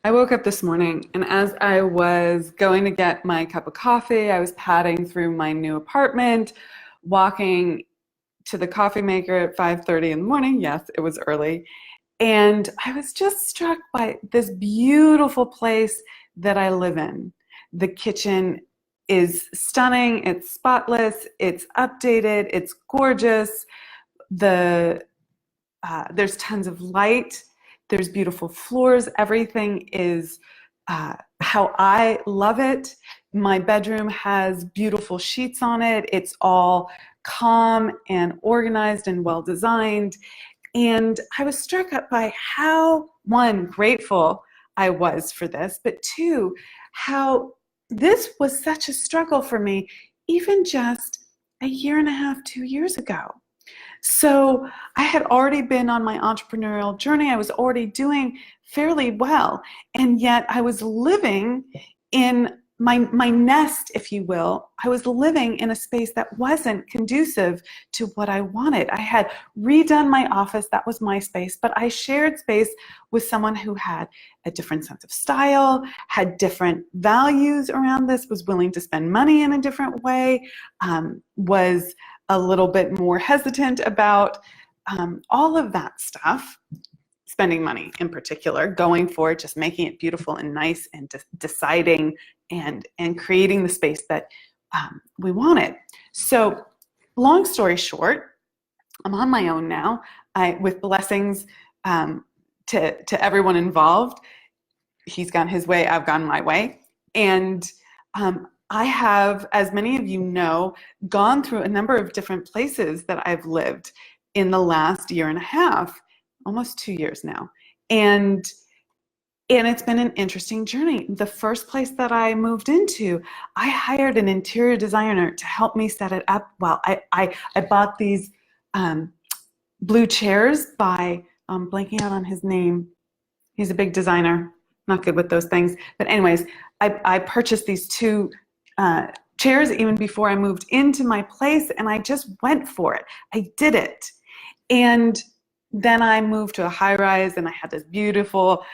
I woke up this morning and as I was going to get my cup of coffee, I was padding through my new apartment, walking to the coffee maker at 5:30 in the morning. Yes, it was early. And I was just struck by this beautiful place that I live in. The kitchen is stunning, it's spotless, it's updated, it's gorgeous. There's tons of light, there's beautiful floors, everything is how I love it. My bedroom has beautiful sheets on it. It's all calm and organized and well designed. And I was struck up by how, one, grateful I was for this, but two, how this was such a struggle for me even just a year and a half, 2 years ago. So I had already been on my entrepreneurial journey. I was already doing fairly well. And yet I was living in my nest, if you will. I was living in a space that wasn't conducive to what I wanted. I had redone my office. That was my space. But I shared space with someone who had a different sense of style, had different values around this, was willing to spend money in a different way, was a little bit more hesitant about all of that stuff, spending money in particular, going for it, just making it beautiful and nice and deciding and creating the space that we wanted. So long story short, I'm on my own now, with blessings to everyone involved. He's gone his way, I've gone my way. And I have, as many of you know, gone through a number of different places that I've lived in the last year and a half, almost 2 years now. And it's been an interesting journey. The first place that I moved into, I hired an interior designer to help me set it up. Well, I bought these blue chairs by, blanking out on his name. He's a big designer, not good with those things. But anyways, I purchased these two chairs even before I moved into my place, and I just went for it. I did it. And then I moved to a high-rise, and I had this beautiful,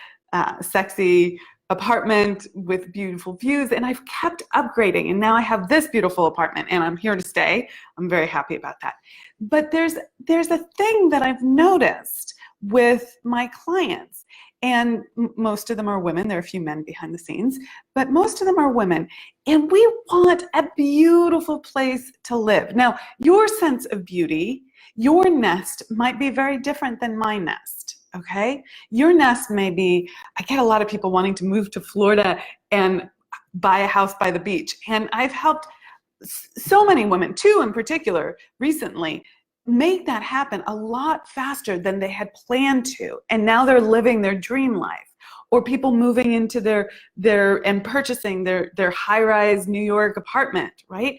sexy apartment with beautiful views, and I've kept upgrading, and now I have this beautiful apartment, and I'm here to stay. I'm very happy about that. But there's a thing that I've noticed with my clients, and most of them are women. There are a few men behind the scenes, but most of them are women. And we want a beautiful place to live. Now, your sense of beauty, your nest might be very different than my nest, okay? Your nest may be, I get a lot of people wanting to move to Florida and buy a house by the beach. And I've helped so many women, two in particular, recently, make that happen a lot faster than they had planned to, and now they're living their dream life. Or people moving into their and purchasing their high-rise New York apartment, right?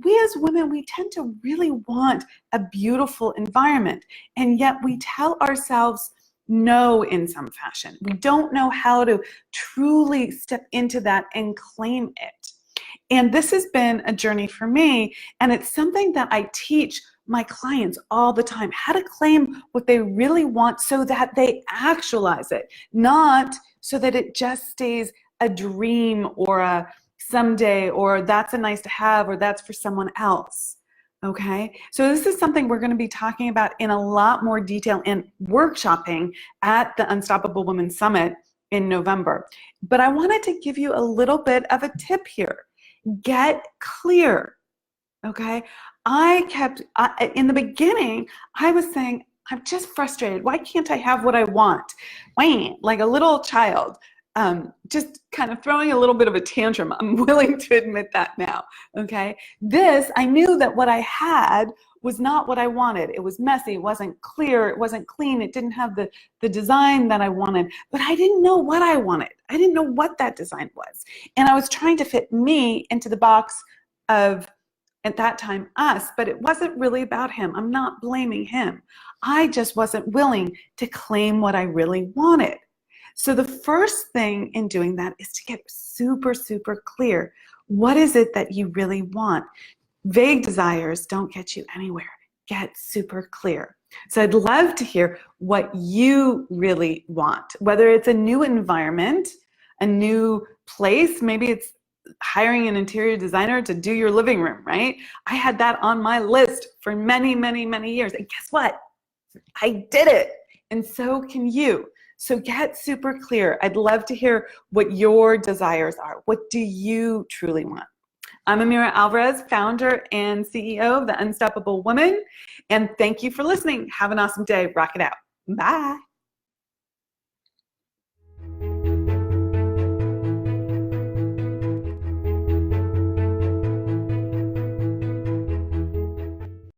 We as women, we tend to really want a beautiful environment, and yet we tell ourselves no in some fashion. We don't know how to truly step into that and claim it. And this has been a journey for me, and it's something that I teach my clients all the time, how to claim what they really want so that they actualize it, not so that it just stays a dream or a someday, or that's a nice to have, or that's for someone else. Okay, so this is something we're going to be talking about in a lot more detail and workshopping at the Unstoppable Women Summit in November. But I wanted to give you a little bit of a tip here. Get clear. Okay, in the beginning, I was saying, I'm just frustrated. Why can't I have what I want? Wait, like a little child, just kind of throwing a little bit of a tantrum. I'm willing to admit that now, okay? I knew that what I had was not what I wanted. It was messy, it wasn't clear, it wasn't clean, it didn't have the design that I wanted, but I didn't know what I wanted. I didn't know what that design was. And I was trying to fit me into the box of, at that time, us, but it wasn't really about him. I'm not blaming him. I just wasn't willing to claim what I really wanted. So the first thing in doing that is to get super, super clear. What is it that you really want? Vague desires don't get you anywhere. Get super clear. So I'd love to hear what you really want, whether it's a new environment, a new place. Maybe it's hiring an interior designer to do your living room, right? I had that on my list for many, many, many years. And guess what? I did it. And so can you. So get super clear. I'd love to hear what your desires are. What do you truly want? I'm Amira Alvarez, founder and CEO of The Unstoppable Woman. And thank you for listening. Have an awesome day. Rock it out. Bye.